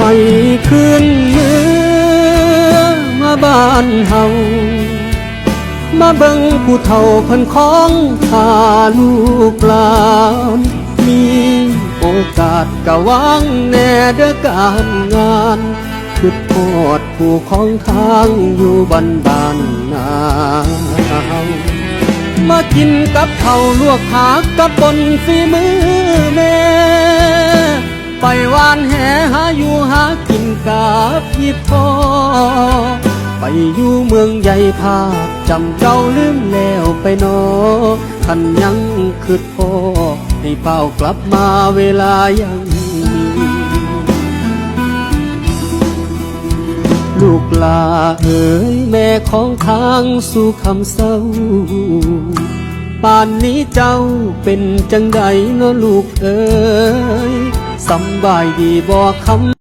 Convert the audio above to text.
ให้คืนเมื่อมาบ้านเฮามาเบิ่งผู้เฒ่าเพิ่นของพาลูกหลานมีโอกาสกะวางแน่เด้อการงานคือโทษผู้ของทางอยู่บ้านนามากินกับข้าวลวกผักกับบนฝีมือแม่ไปวานแหหาอยู่หากินกับพี่พ่อไปอยู่เมืองใหญ่ภาคจำเจ้าลืมแล้วไปนอท่านยังคือพ่อให้เฝ้ากลับมาเวลายังมีลูกลาเอ๋ยแม่ของทางสู่คำเศร้าป่านนี้เจ้าเป็นจังใดเนาะลูกเอ๋ยสำบายดีบ่คำ